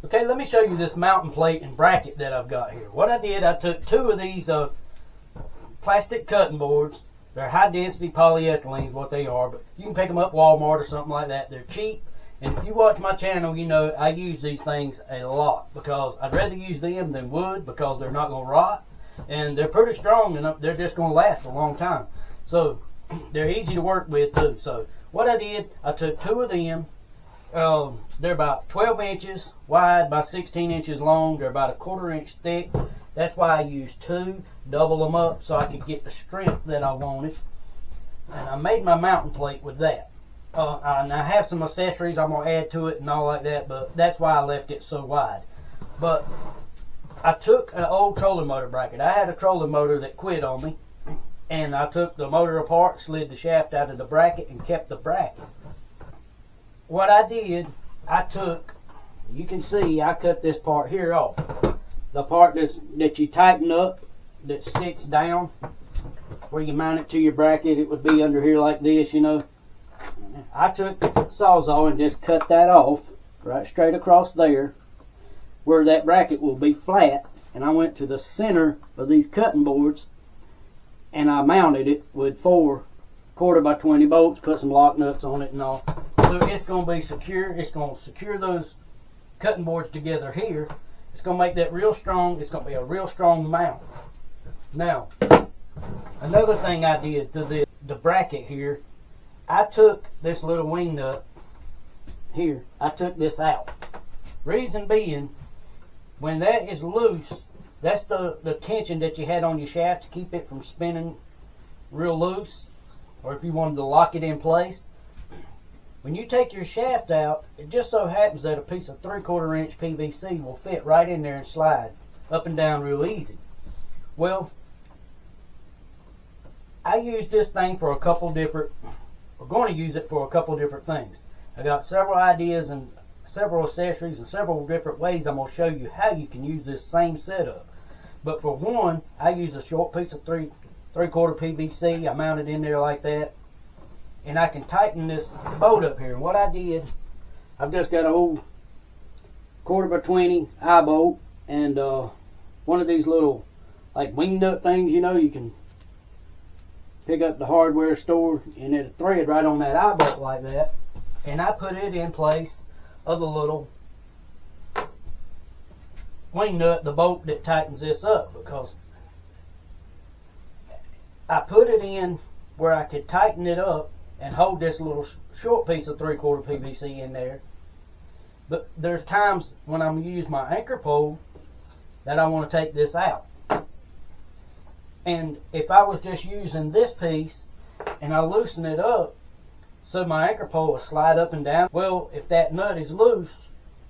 Okay, let me show you this mountain plate and bracket that I've got here. What I did, I took 2 of these plastic cutting boards. They're high density polyethylene is what they are, but you can pick them up at Walmart or something like that. They're cheap, and if you watch my channel, you know I use these things a lot because I'd rather use them than wood because they're not going to rot, and they're pretty strong and they're just going to last a long time. So they're easy to work with too. So what I did, I took 2 of them. They're about 12 inches wide by 16 inches long. They're about a 1/4 inch thick. That's why I used 2, double them up so I could get the strength that I wanted. And I made my mountain plate with that. And I have some accessories I'm going to add to it and all like that, but that's why I left it so wide. But I took an old trolling motor bracket. I had a trolling motor that quit on me, and I took the motor apart, slid the shaft out of the bracket, and kept the bracket. What I did, I took, you can see I cut this part here off. The part that you tighten up, that sticks down, where you mount it to your bracket, it would be under here like this, you know. I took the Sawzall and just cut that off, right straight across there, where that bracket will be flat. And I went to the center of these cutting boards, and I mounted it with 4 1/4 by 20 bolts, put some lock nuts on it and all. So it's going to be secure. It's going to secure those cutting boards together here. It's going to make that real strong. It's going to be a real strong mount. Now, another thing I did to the bracket here, I took this little wing nut here. I took this out. Reason being, when that is loose, that's the tension that you had on your shaft to keep it from spinning real loose, or if you wanted to lock it in place. When you take your shaft out, it just so happens that a piece of 3/4 inch PVC will fit right in there and slide up and down real easy. Well, I used this thing for a couple different, we're going to use it for a couple different things. I got several ideas and several accessories and several different ways I'm going to show you how you can use this same setup. But for one, I use a short piece of 3/4 PVC. I mount it in there like that. And I can tighten this bolt up here. And what I did, I've just got an old 1/4 by 20 eye bolt and one of these little like wing nut things, you know, you can pick up the hardware store, and there's a thread right on that eye bolt like that. And I put it in place of the little wing nut, the bolt that tightens this up, because I put it in where I could tighten it up and hold this little short piece of 3/4 PVC in there. But there's times when I'm going to use my anchor pole that I want to take this out. And if I was just using this piece and I loosen it up so my anchor pole will slide up and down, well, if that nut is loose,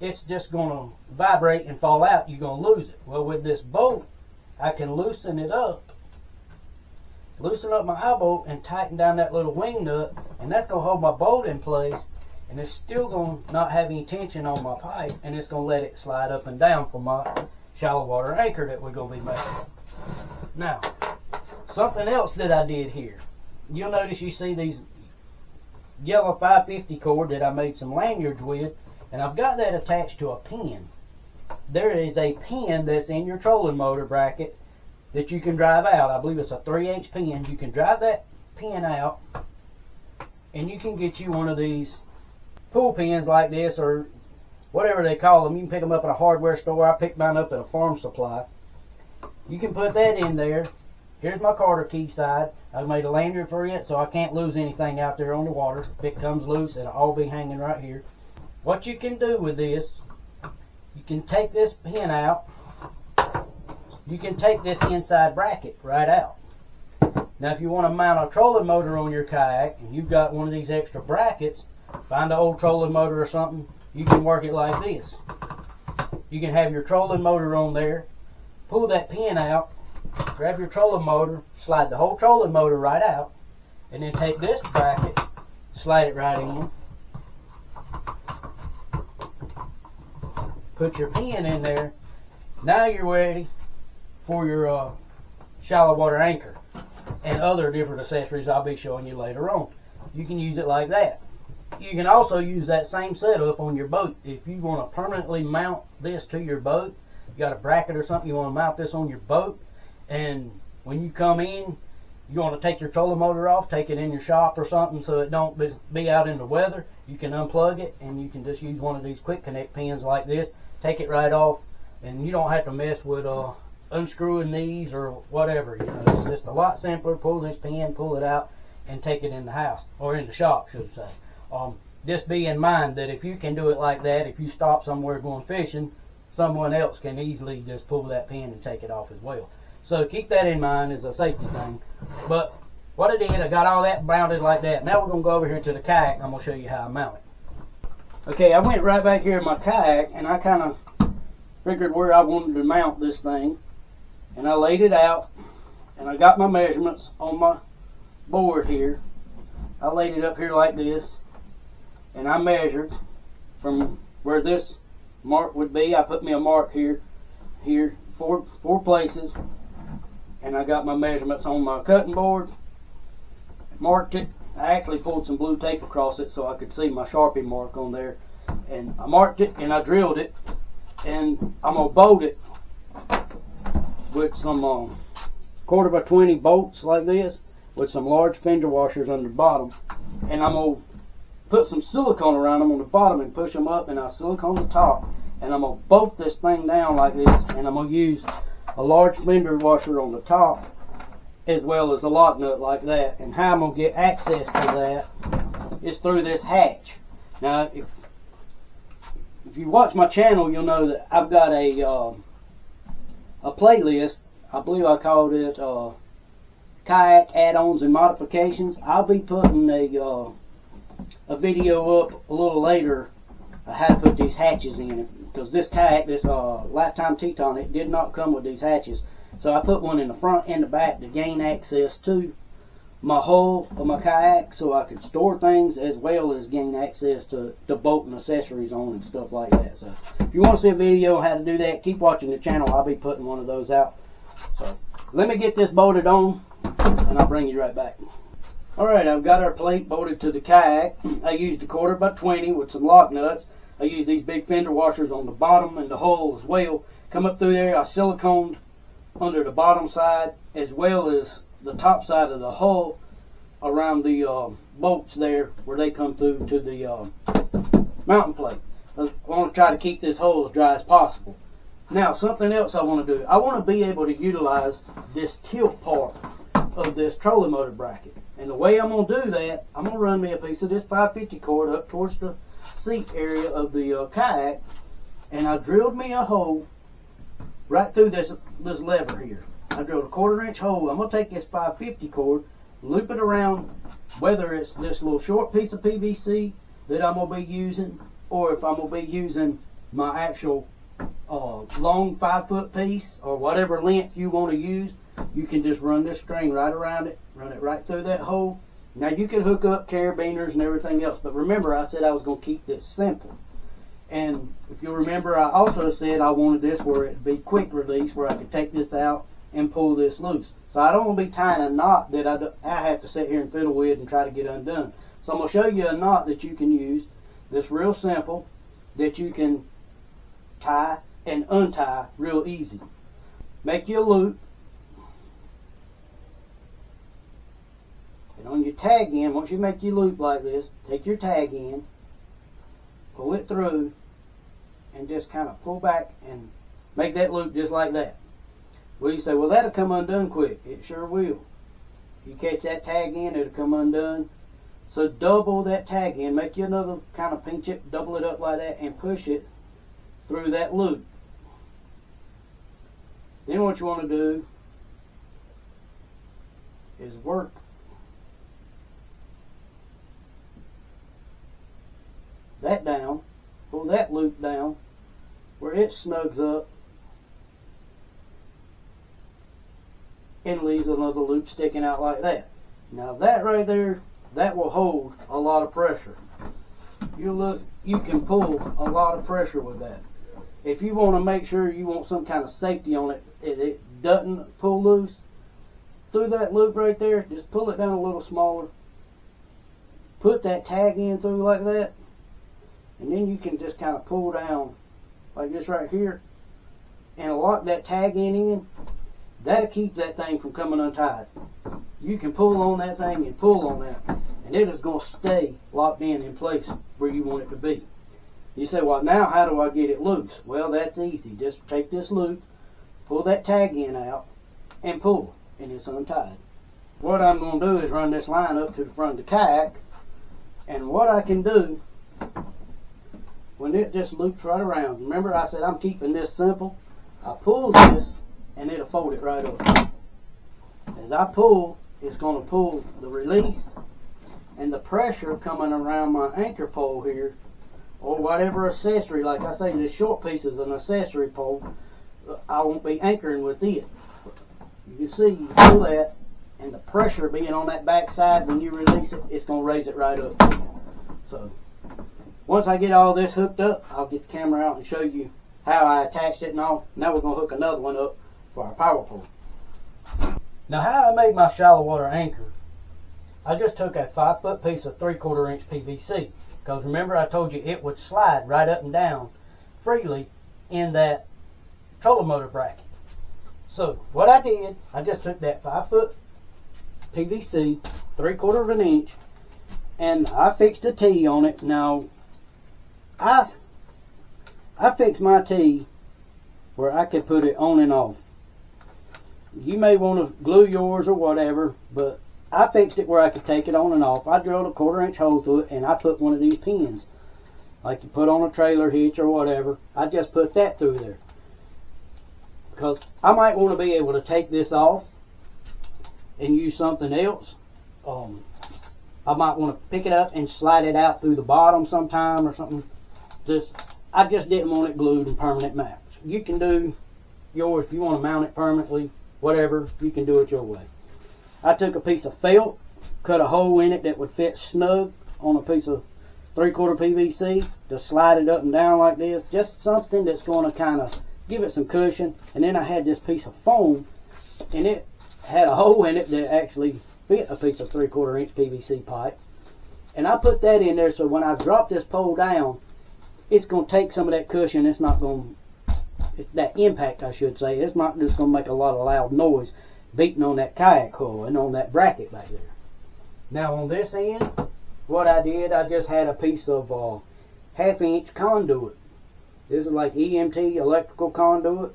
it's just going to vibrate and fall out. You're going to lose it. Well, with this bolt, I can loosen it up. Loosen up my eye bolt and tighten down that little wing nut, and that's going to hold my bolt in place, and it's still going to not have any tension on my pipe, and it's going to let it slide up and down for my shallow water anchor that we're going to be making. Now, something else that I did here. You'll notice you see these yellow 550 cord that I made some lanyards with, and I've got that attached to a pin. There is a pin that's in your trolling motor bracket that you can drive out. I believe it's a 3/8 pin. You can drive that pin out, and you can get you one of these pull pins like this, or whatever they call them. You can pick them up at a hardware store. I picked mine up at a farm supply. You can put that in there. Here's my Carter key side. I made a lanyard for it so I can't lose anything out there on the water. If it comes loose, it'll all be hanging right here. What you can do with this, you can take this pin out. You can take this inside bracket right out. Now, if you want to mount a trolling motor on your kayak and you've got one of these extra brackets, find an old trolling motor or something, you can work it like this. You can have your trolling motor on there, pull that pin out, grab your trolling motor, slide the whole trolling motor right out, and then take this bracket, slide it right in, put your pin in there. Now you're ready for your shallow water anchor and other different accessories I'll be showing you later on. You can use it like that. you can also use that same setup on your boat. If you want to permanently mount this to your boat, you got a bracket or something, you want to mount this on your boat, and when you come in, you want to take your trolling motor off, take it in your shop or something so it don't be out in the weather, you can unplug it and you can just use one of these quick connect pins like this, take it right off, and you don't have to mess with unscrewing these or whatever. You know, it's just a lot simpler. Pull this pin, pull it out, and take it in the house, or in the shop, should I say. Just be in mind that if you can do it like that, if you stop somewhere going fishing, someone else can easily just pull that pin and take it off as well. So keep that in mind as a safety thing. But what I did, I got all that mounted like that. Now we're going to go over here to the kayak, and I'm going to show you how I mount it. Okay, I went right back here in my kayak, and I kind of figured where I wanted to mount this thing. And I laid it out, and I got my measurements on my board here. I laid it up here like this, and I measured from where this mark would be. I put me a mark here, four places, and I got my measurements on my cutting board, marked it. I actually pulled some blue tape across it so I could see my Sharpie mark on there, and I marked it and I drilled it, and I'm going to bolt it with some 1/4x20 bolts like this with some large fender washers on the bottom, and I'm going to put some silicone around them on the bottom and push them up, and I'll silicone the top, and I'm going to bolt this thing down like this, and I'm going to use a large fender washer on the top as well as a lock nut like that. And how I'm going to get access to that is through this hatch. Now if you watch my channel, you'll know that I've got a playlist. I believe I called it kayak add-ons and modifications. I'll be putting a video up a little later how to put these hatches in, because this kayak, this Lifetime Teton, it did not come with these hatches. So I put one in the front and the back to gain access to my hull of my kayak so I could store things as well as gain access to boat and accessories on and stuff like that. So if you want to see a video on how to do that, keep watching the channel. I'll be putting one of those out. So let me get this bolted on and I'll bring you right back. Alright, I've got our plate bolted to the kayak. I used a 1/4x20 with some lock nuts. I used these big fender washers on the bottom and the hull as well. Come up through there, I siliconed under the bottom side as well as the top side of the hull around the bolts there where they come through to the mounting plate. I want to try to keep this hull as dry as possible. Now, something else I want to do. I want to be able to utilize this tilt part of this trolling motor bracket. And the way I'm going to do that, I'm going to run me a piece of this 550 cord up towards the seat area of the kayak, and I drilled me a hole right through this lever here. I drilled a 1/4 inch hole. I'm going to take this 550 cord, loop it around, whether it's this little short piece of PVC that I'm going to be using, or if I'm going to be using my actual long 5-foot piece, or whatever length you want to use. You can just run this string right around it, run it right through that hole. Now you can hook up carabiners and everything else, but remember I said I was going to keep this simple. And if you remember, I also said I wanted this where it'd be quick release, where I could take this out and pull this loose. So I don't want to be tying a knot that I have to sit here and fiddle with and try to get undone. So I'm going to show you a knot that you can use that's real simple, that you can tie and untie real easy. Make you a loop. And on your tag end, once you make your loop like this, take your tag end, pull it through, and just kind of pull back and make that loop just like that. Well, you say, well, that'll come undone quick. It sure will. If you catch that tag end, it'll come undone. So double that tag end, make you another kind of pinch it, double it up like that, and push it through that loop. Then what you want to do is work that down, pull that loop down where it snugs up and leaves another loop sticking out like that. Now that right there, that will hold a lot of pressure. You can pull a lot of pressure with that. If you want to make sure you want some kind of safety on it, it doesn't pull loose through that loop right there, just pull it down a little smaller put that tag in through like that, and then you can just kind of pull down like this right here and lock that tag in. That'll keep that thing from coming untied. You can pull on that thing and pull on that, and it is going to stay locked in place where you want it to be. You say, well, now how do I get it loose? Well, that's easy. Just take this loop, pull that tag in out, and pull, and it's untied. What I'm going to do is run this line up to the front of the kayak, and what I can do when it just loops right around, remember I said I'm keeping this simple. I pull this and it'll fold it right up. As I pull, it's going to pull the release, and the pressure coming around my anchor pole here, or whatever accessory, like I say, this short piece is an accessory pole. I won't be anchoring with it. You can see, you pull that, and the pressure being on that back side when you release it, it's going to raise it right up. So once I get all this hooked up, I'll get the camera out and show you how I attached it and all. Now we're going to hook another one up for our power pole. Now how I made my shallow water anchor, I just took a 5-foot piece of 3/4 inch PVC, because remember I told you it would slide right up and down freely in that trolling motor bracket. So what I did, I just took that 5-foot PVC, 3/4 inch, and I fixed a T on it. Now I fixed my T where I could put it on and off. You may want to glue yours or whatever, but I fixed it where I could take it on and off. I drilled a 1/4 inch hole through it, and I put one of these pins like you put on a trailer hitch or whatever. I just put that through there because I might want to be able to take this off and use something else. I might want to pick it up and slide it out through the bottom sometime or something. I just didn't want it glued and permanent mounts. You can do yours if you want to mount it permanently, whatever, you can do it your way. I took a piece of felt, cut a hole in it that would fit snug on a piece of 3/4 PVC to slide it up and down like this. Just something that's going to kind of give it some cushion. And then I had this piece of foam, and it had a hole in it that actually fit a piece of 3/4 inch PVC pipe. And I put that in there so when I drop this pole down, it's going to take some of that cushion. It's not going to, that impact I should say, it's not just going to make a lot of loud noise beating on that kayak hull and on that bracket back there. Now on this end, what I did, I just had a piece of 1/2 inch conduit. This is like EMT, electrical conduit,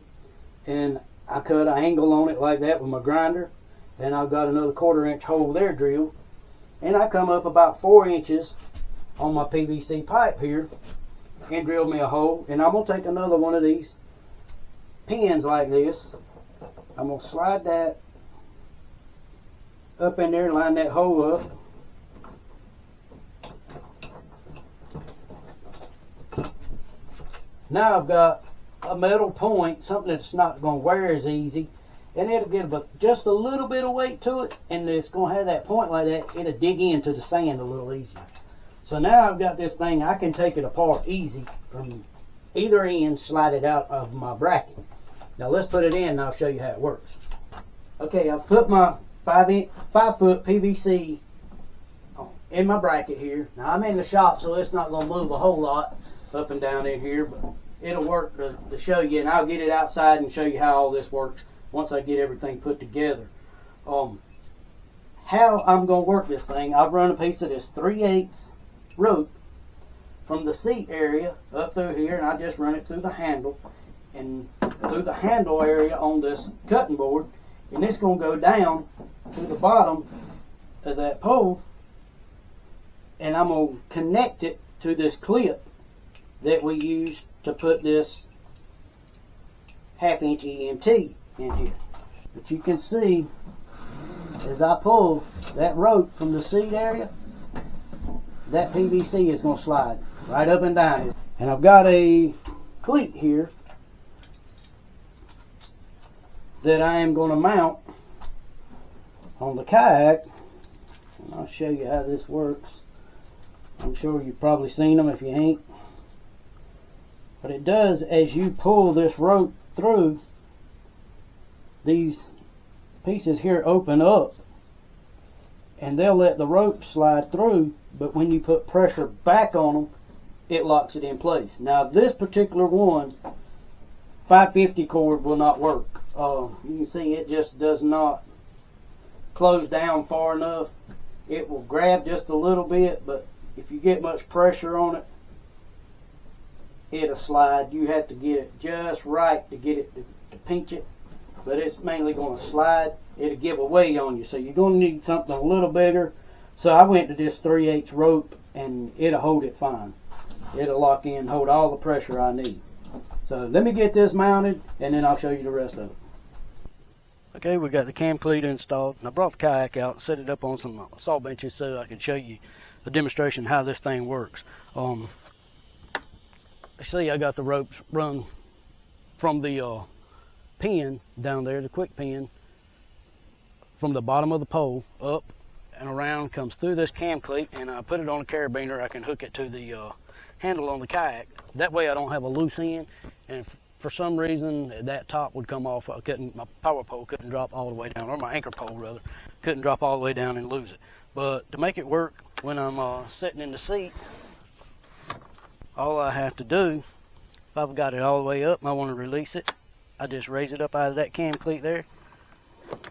and I cut an angle on it like that with my grinder, and I've got another 1/4 inch hole there drilled, and I come up about 4 inches on my PVC pipe here and drilled me a hole. And I'm going to take another one of these pins like this. I'm going to slide that up in there, line that hole up. Now I've got a metal point, something that's not going to wear as easy, and it'll give just a little bit of weight to it, and it's going to have that point like that. It'll dig into the sand a little easier. So now I've got this thing, I can take it apart easy from either end, slide it out of my bracket. Now let's put it in and I'll show you how it works. Okay, I've put my 5-foot PVC in my bracket here. Now I'm in the shop, so it's not going to move a whole lot up and down in here, but it'll work to show you, and I'll get it outside and show you how all this works once I get everything put together. How I'm going to work this thing, I've run a piece of this 3/8 rope from the seat area up through here, and I just run it through the handle and through the handle area on this cutting board, and it's going to go down to the bottom of that pole, and I'm going to connect it to this clip that we use to put this 1/2 inch EMT in here. But you can see as I pull that rope from the seat area, that PVC is going to slide right up and down. And I've got a cleat here that I am going to mount on the kayak, and I'll show you how this works. I'm sure you've probably seen them if you ain't. But it does, as you pull this rope through, these pieces here open up, and they'll let the rope slide through but when you put pressure back on them, it locks it in place. Now this particular one, 550 cord will not work. You can see it just does not close down far enough. It will grab just a little bit, but if you get much pressure on it, it'll slide. You have to get it just right to get it to pinch it, but it's mainly going to slide. It'll give away on you, so you're going to need something a little bigger. So I went to this 3/8 rope, and it'll hold it fine. It'll lock in, hold all the pressure I need. So let me get this mounted, and then I'll show you the rest of it. Okay, we got the cam cleat installed, and I brought the kayak out and set it up on some saw benches so I could show you a demonstration how this thing works. See, I got the ropes run from the pin down there, the quick pin, from the bottom of the pole up and around, comes through this cam cleat, and I put it on a carabiner. I can hook it to the handle on the kayak. That way I don't have a loose end, and for some reason that top would come off. My power pole couldn't drop all the way down, or my anchor pole rather, couldn't drop all the way down and lose it. But to make it work when I'm sitting in the seat, all I have to do, if I've got it all the way up and I want to release it, I just raise it up out of that cam cleat there,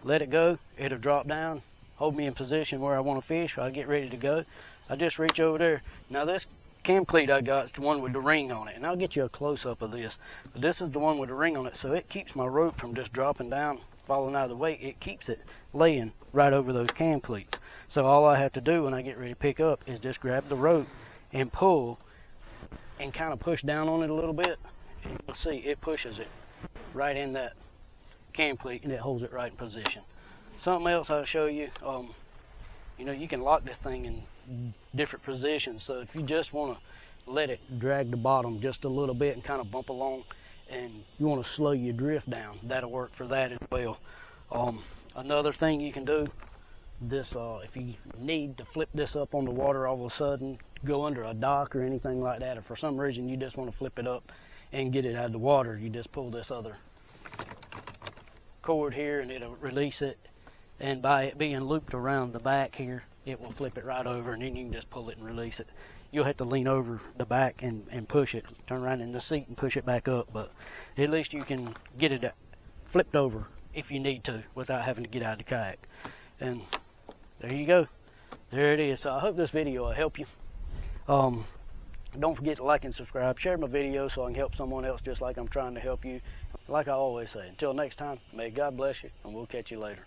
let it go, it'll drop down, hold me in position where I want to fish, or I get ready to go. I just reach over there. Now this cam cleat I got is the one with the ring on it, and I'll get you a close-up of this. But this is the one with the ring on it, so it keeps my rope from just dropping down, falling out of the way. It keeps it laying right over those cam cleats. So all I have to do when I get ready to pick up is just grab the rope and pull and kind of push down on it a little bit, and you'll see it pushes it right in that cam cleat, and it holds it right in position. Something else I'll show you, you know, you can lock this thing in different positions. So if you just want to let it drag the bottom just a little bit and kind of bump along, and you want to slow your drift down, that'll work for that as well. Another thing you can do, this if you need to flip this up on the water all of a sudden, go under a dock or anything like that, or for some reason you just want to flip it up and get it out of the water, you just pull this other cord here and it'll release it, and by it being looped around the back here, it will flip it right over, and then you can just pull it and release it. You'll have to lean over the back and push it, turn around in the seat and push it back up, but at least you can get it flipped over if you need to without having to get out of the kayak. And there you go. There it is. So I hope this video will help you. Don't forget to like and subscribe. Share my video so I can help someone else just like I'm trying to help you. Like I always say, until next time, may God bless you, and we'll catch you later.